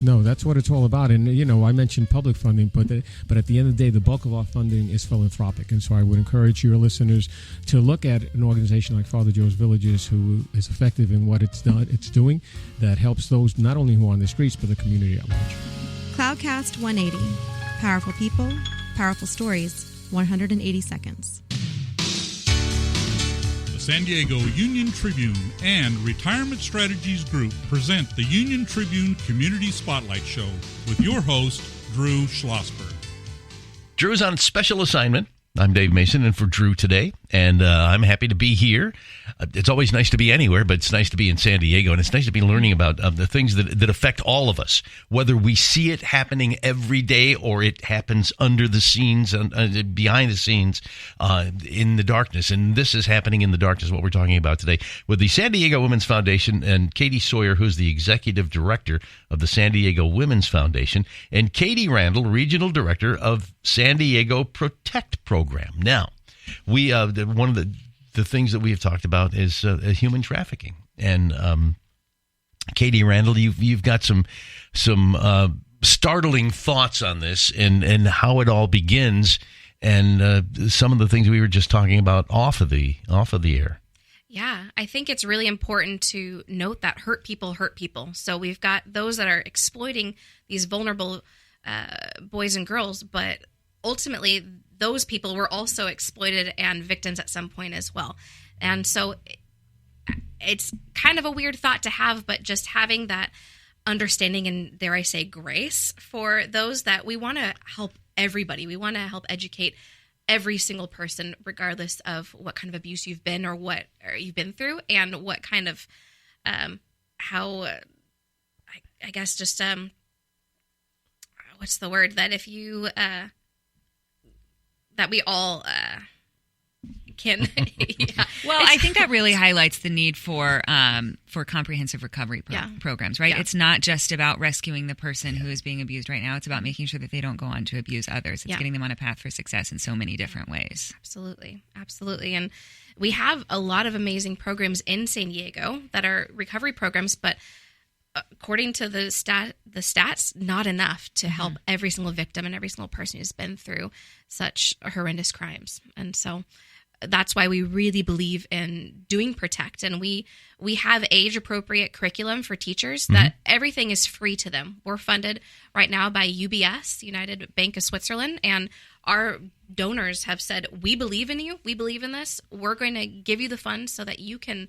No, that's what it's all about. And, I mentioned public funding, but at the end of the day, the bulk of our funding is philanthropic. And so I would encourage your listeners to look at an organization like Father Joe's Villages, who is effective in what it's doing, that helps those not only who are on the streets, but the community at large. Cloudcast 180. Powerful people, powerful stories, 180 seconds. San Diego Union Tribune and Retirement Strategies Group present the Union Tribune Community Spotlight Show with your host, Drew Schlossberg. Drew's on special assignment. I'm Dave Mason, and for Drew today, and I'm happy to be here. It's always nice to be anywhere, but it's nice to be in San Diego, and it's nice to be learning about the things that affect all of us, whether we see it happening every day or it happens under the scenes, behind the scenes, in the darkness. And this is happening in the darkness, what we're talking about today, with the San Diego Women's Foundation and Katy Sawyer, who's the executive director of the San Diego Women's Foundation, and Katy Randall, regional director of San Diego Protect Program. Now, we one of the things that we have talked about is human trafficking, and Katy Randall, you've got some startling thoughts on this and how it all begins, and some of the things we were just talking about off of the air. Yeah, I think it's really important to note that hurt people hurt people. So we've got those that are exploiting these vulnerable boys and girls, but ultimately those people were also exploited and victims at some point as well. And so it's kind of a weird thought to have, but just having that understanding and, dare I say, grace for those that we want to help everybody. We want to help educate every single person, regardless of what kind of abuse you've been or what you've been through, and what kind of how I guess just what's the word, that if you that we all can. Yeah. Well, I think that really highlights the need for comprehensive recovery programs, right? Yeah. It's not just about rescuing the person who is being abused right now. It's about making sure that they don't go on to abuse others. It's getting them on a path for success in so many different ways. Absolutely. Absolutely. And we have a lot of amazing programs in San Diego that are recovery programs, but according to the stats, not enough to help every single victim and every single person who's been through such horrendous crimes. And so that's why we really believe in doing Protect. And we have age-appropriate curriculum for teachers that everything is free to them. We're funded right now by UBS, United Bank of Switzerland, and our donors have said, we believe in you, we believe in this, we're going to give you the funds so that you can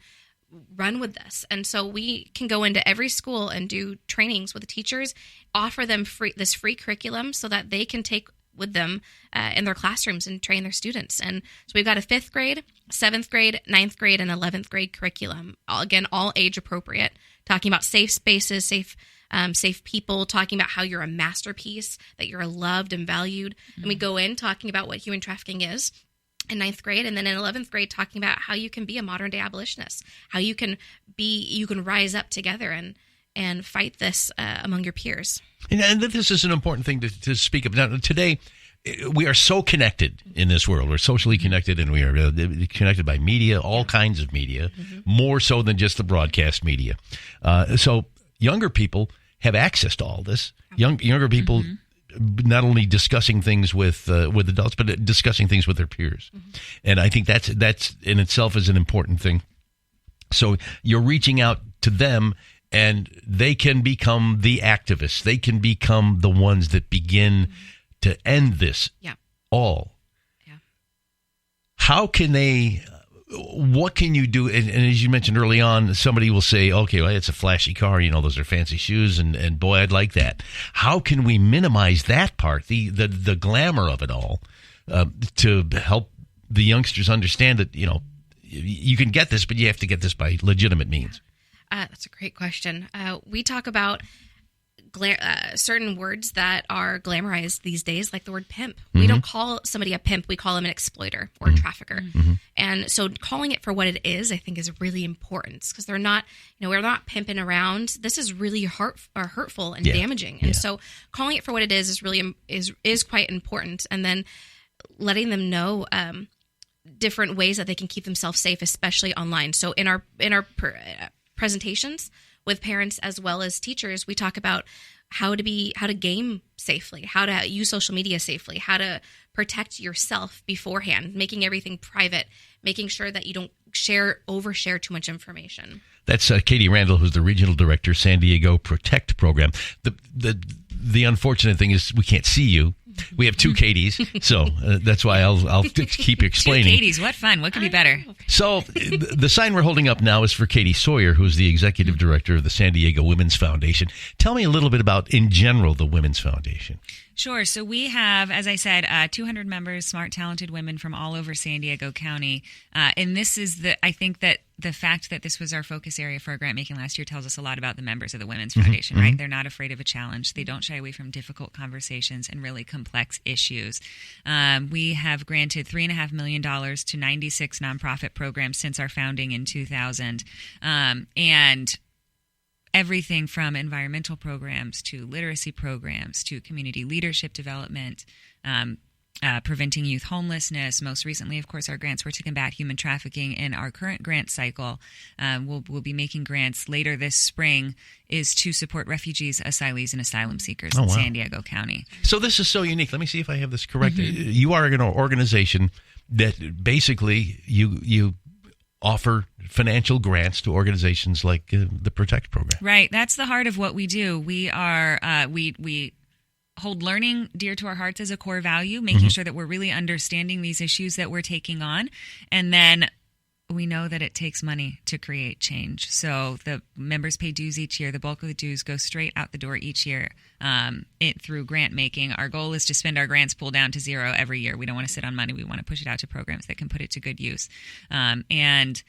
run with this. And so we can go into every school and do trainings with the teachers, offer them this free curriculum so that they can take with them in their classrooms and train their students. And so we've got a 5th grade, 7th grade, 9th grade, and 11th grade curriculum. All age appropriate, talking about safe spaces, safe people, talking about how you're a masterpiece, that you're loved and valued. And we go in talking about what human trafficking is in 9th grade, and then in 11th grade talking about how you can be a modern day abolitionist, how you can rise up together and fight this among your peers. And this is an important thing to speak of. Now, today, we are so connected in this world. We're socially connected, and we are connected by media, all kinds of media, more so than just the broadcast media. So younger people have access to all this. Younger people not only discussing things with adults, but discussing things with their peers. And I think that's in itself is an important thing. So you're reaching out to them, and they can become the activists. They can become the ones that begin to end this all. Yeah. How can they, what can you do? And as you mentioned early on, somebody will say, okay, well, it's a flashy car. Those are fancy shoes. And boy, I'd like that. How can we minimize that part, the glamour of it all, to help the youngsters understand that, you can get this, but you have to get this by legitimate means? That's a great question. We talk about certain words that are glamorized these days, like the word pimp. We don't call somebody a pimp. We call them an exploiter or a trafficker. And so calling it for what it is, I think, is really important, because they're not, we're not pimping around. This is really hurtful and damaging. And so calling it for what it is really is quite important. And then letting them know different ways that they can keep themselves safe, especially online. So in our presentations with parents as well as teachers, we talk about how to game safely, how to use social media safely, how to protect yourself beforehand, making everything private, making sure that you don't overshare too much information. That's Katy Randall, who's the regional director, San Diego Protect program. The unfortunate thing is we can't see you. We have two Katys, so that's why I'll keep explaining. Two Katys, what fun! What could be better? So the sign we're holding up now is for Katy Sawyer, who's the executive director of the San Diego Women's Foundation. Tell me a little bit about, in general, the Women's Foundation. Sure. So we have, as I said, 200 members, smart, talented women from all over San Diego County. And this is I think that the fact that this was our focus area for our grant making last year tells us a lot about the members of the Women's Foundation, right? They're not afraid of a challenge. They don't shy away from difficult conversations and really complex issues. We have granted $3.5 million to 96 nonprofit programs since our founding in 2000. And everything from environmental programs to literacy programs to community leadership development, preventing youth homelessness. Most recently, of course, our grants were to combat human trafficking. In our current grant cycle, we'll be making grants later this spring, is to support refugees, asylees, and asylum seekers in San Diego County. So this is so unique. Let me see if I have this correct. You are an organization that basically you offer financial grants to organizations like the Protect program. Right. That's the heart of what we do. We are we hold learning dear to our hearts as a core value, making sure that we're really understanding these issues that we're taking on. And then we know that it takes money to create change. So the members pay dues each year. The bulk of the dues go straight out the door each year through grant making. Our goal is to spend our grants pool down to zero every year. We don't want to sit on money. We want to push it out to programs that can put it to good use. And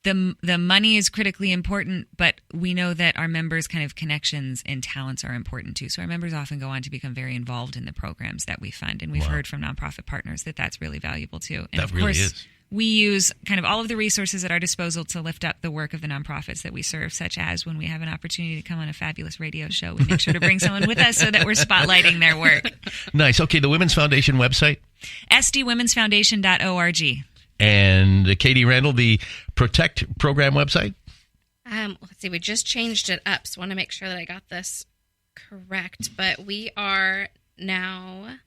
the money is critically important, but we know that our members' kind of connections and talents are important too. So our members often go on to become very involved in the programs that we fund. And we've heard from nonprofit partners that that's really valuable too. And that really is. We use kind of all of the resources at our disposal to lift up the work of the nonprofits that we serve, such as when we have an opportunity to come on a fabulous radio show, we make sure to bring someone with us so that we're spotlighting their work. Nice. Okay, the Women's Foundation website? sdwomensfoundation.org. And Katy Randall, the Protect program website? Let's see, we just changed it up, so I want to make sure that I got this correct. But we are now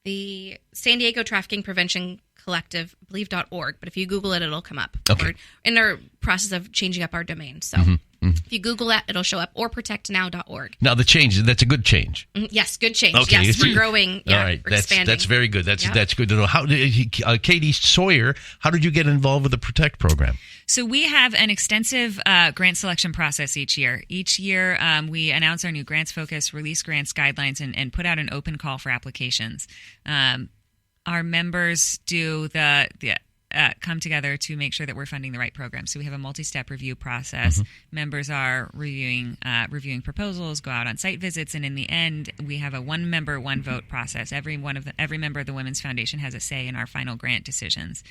the San Diego Trafficking Prevention Collective, I believe .org, but if you Google it, it'll come up. Okay. We're in our process of changing up our domain, so if you Google that, it'll show up, or protectnow.org. Now the change, that's a good change. Yes, good change. Okay. Yes, we're growing. Yeah, all right, we're expanding. That's very good. That's good to know. How Katy Sawyer, how did you get involved with the Protect program? So we have an extensive grant selection process each year. Each year, we announce our new grants focus, release grants guidelines, and put out an open call for applications. Our members do come together to make sure that we're funding the right program. So we have a multi-step review process. Members are reviewing proposals, go out on site visits, and in the end, we have a one member, one vote process. Every member of the Women's Foundation has a say in our final grant decisions.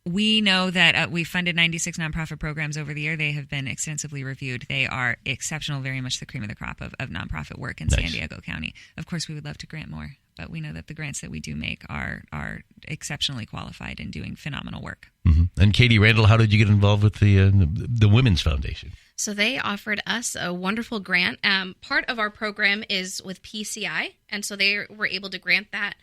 We know that we've funded 96 nonprofit programs over the year. They have been extensively reviewed. They are exceptional, very much the cream of the crop of nonprofit work in San Diego County. Of course, we would love to grant more, but we know that the grants that we do make are exceptionally qualified and doing phenomenal work. And Katy Randall, how did you get involved with the Women's Foundation? So they offered us a wonderful grant. Part of our program is with PCI, and so they were able to grant that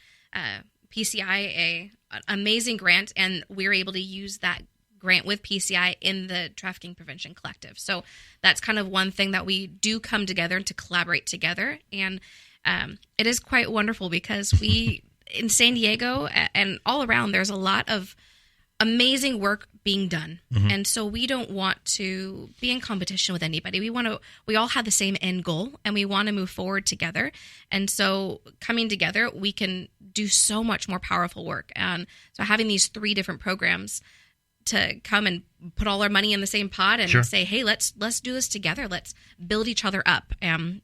PCI an amazing grant, and we were able to use that grant with PCI in the Trafficking Prevention Collective. So that's kind of one thing that we do come together to collaborate together, and it is quite wonderful because we in San Diego and all around, there's a lot of amazing work being done. And so we don't want to be in competition with anybody. We all have the same end goal, and we want to move forward together. And so coming together, we can do so much more powerful work. And so having these 3 different programs to come and put all our money in the same pot and say, hey, let's do this together. Let's build each other up.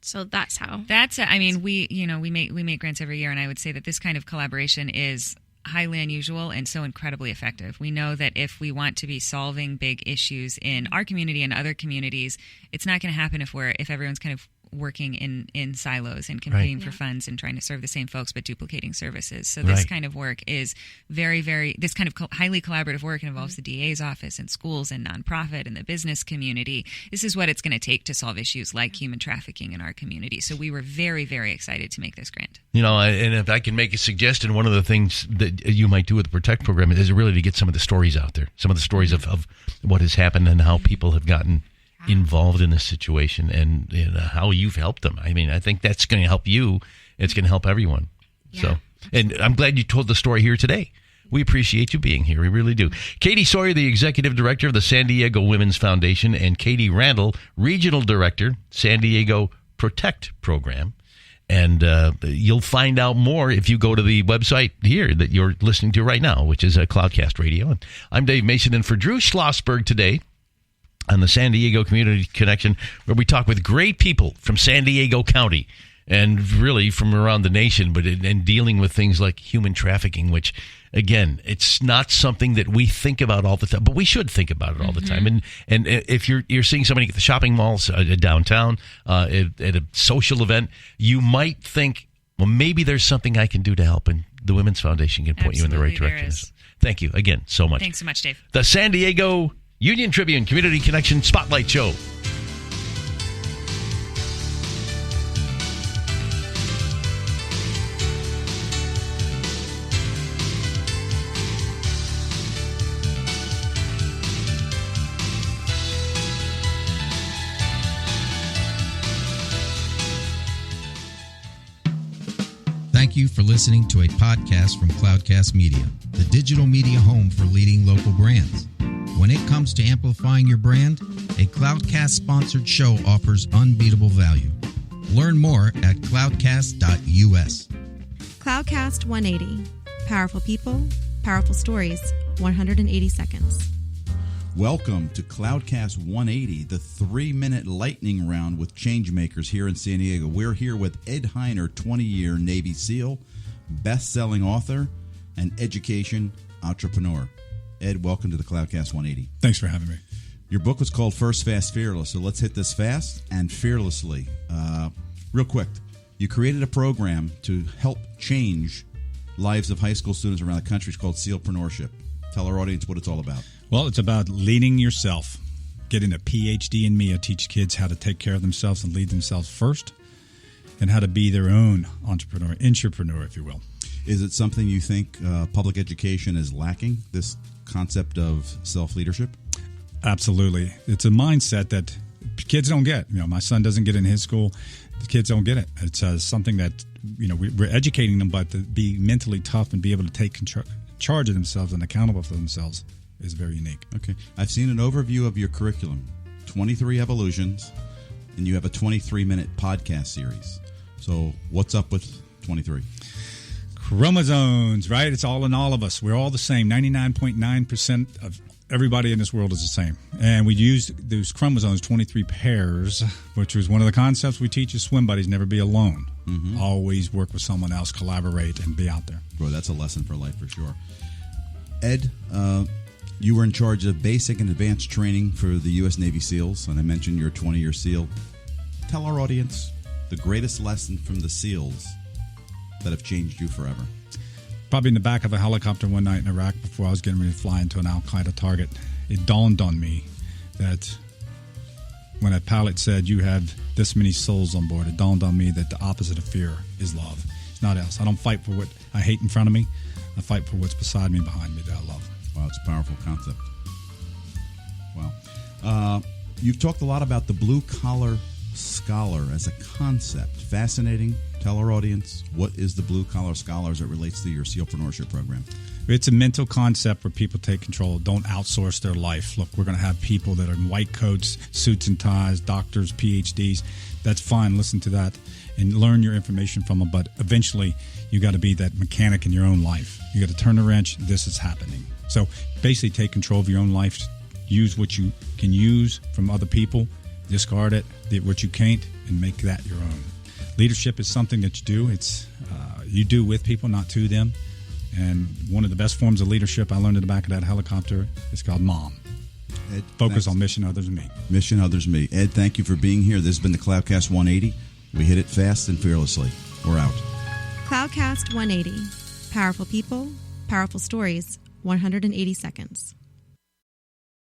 So that's how. We make grants every year, and I would say that this kind of collaboration is highly unusual and so incredibly effective. We know that if we want to be solving big issues in our community and other communities, it's not going to happen if everyone's kind of working in silos and competing for funds and trying to serve the same folks but duplicating services. So this kind of work is very, very, this kind of highly collaborative work involves the DA's office and schools and nonprofit and the business community. This is what it's going to take to solve issues like human trafficking in our community. So we were very, very excited to make this grant. And if I can make a suggestion, one of the things that you might do with the Protect program is really to get some of the stories out there, some of the stories of what has happened and how people have gotten involved in this situation and how you've helped them. I mean, I think that's going to help you. It's going to help everyone. Yeah. So, and I'm glad you told the story here today. We appreciate you being here. We really do. Katy Sawyer, the Executive Director of the San Diego Women's Foundation, and Katy Randall, Regional Director, San Diego Protect Program. And you'll find out more if you go to the website here that you're listening to right now, which is Cloudcast Radio. And I'm Dave Mason, and for Drew Schlossberg today on the San Diego Community Connection, where we talk with great people from San Diego County and really from around the nation, but and dealing with things like human trafficking, which, again, it's not something that we think about all the time, but we should think about it all the time. And if you're seeing somebody at the shopping malls downtown, at a social event, you might think, well, maybe there's something I can do to help, and the Women's Foundation can point you in the right direction. Thank you again so much. Thanks so much, Dave. The San Diego Union Tribune Community Connection Spotlight Show. Thank you for listening to a podcast from Cloudcast Media, the digital media home for leading local brands. When it comes to amplifying your brand, a Cloudcast-sponsored show offers unbeatable value. Learn more at cloudcast.us. Cloudcast 180. Powerful people, powerful stories, 180 seconds. Welcome to Cloudcast 180, the 3-minute lightning round with changemakers here in San Diego. We're here with Ed Heiner, 20-year Navy SEAL, best-selling author, and education entrepreneur. Ed, welcome to the Cloudcast 180. Thanks for having me. Your book was called First Fast Fearless, so let's hit this fast and fearlessly. Real quick, you created a program to help change lives of high school students around the country. It's called Sealpreneurship. Tell our audience what it's all about. Well, it's about leading yourself. Getting a PhD in me, I teach kids how to take care of themselves and lead themselves first, and how to be their own entrepreneur, intrapreneur, if you will. Is it something you think public education is lacking, this concept of self-leadership? Absolutely. It's a mindset that kids don't get. My son doesn't get it in his school. The kids don't get it. It's something that, we're educating them, but to be mentally tough and be able to take charge of themselves and accountable for themselves is very unique. Okay. I've seen an overview of your curriculum, 23 evolutions, and you have a 23-minute podcast series. So what's up with 23? Chromosomes, right? It's all in all of us. We're all the same. 99.9% of everybody in this world is the same. And we use those chromosomes, 23 pairs, which was one of the concepts we teach as swim buddies, never be alone. Mm-hmm. Always work with someone else, collaborate, and be out there. Boy, that's a lesson for life for sure. Ed, you were in charge of basic and advanced training for the U.S. Navy SEALs, and I mentioned you're a 20-year SEAL. Tell our audience the greatest lesson from the SEALs that have changed you forever. Probably in the back of a helicopter one night in Iraq before I was getting ready to fly into an Al-Qaeda target, it dawned on me that when a pilot said, you have this many souls on board, it dawned on me that the opposite of fear is love. It's not else. I don't fight for what I hate in front of me. I fight for what's beside me and behind me that I love. Wow, it's a powerful concept. Wow. You've talked a lot about the blue-collar scholar as a concept. Fascinating. Tell our audience, what is the blue-collar scholar as it relates to your Sealpreneurship program? It's a mental concept where people take control. Don't outsource their life. Look, we're going to have people that are in white coats, suits and ties, doctors, PhDs. That's fine. Listen to that and learn your information from them. But eventually, you got to be that mechanic in your own life. You got to turn the wrench. This is happening. So basically, take control of your own life. Use what you can use from other people. Discard it, what you can't, and make that your own. Leadership is something that you do. It's you do with people, not to them. And one of the best forms of leadership I learned in the back of that helicopter is called MOM. Ed, Focus thanks. on mission, others, me. Mission, others, me. Ed, thank you for being here. This has been the Cloudcast 180. We hit it fast and fearlessly. We're out. Cloudcast 180. Powerful people, powerful stories, 180 seconds.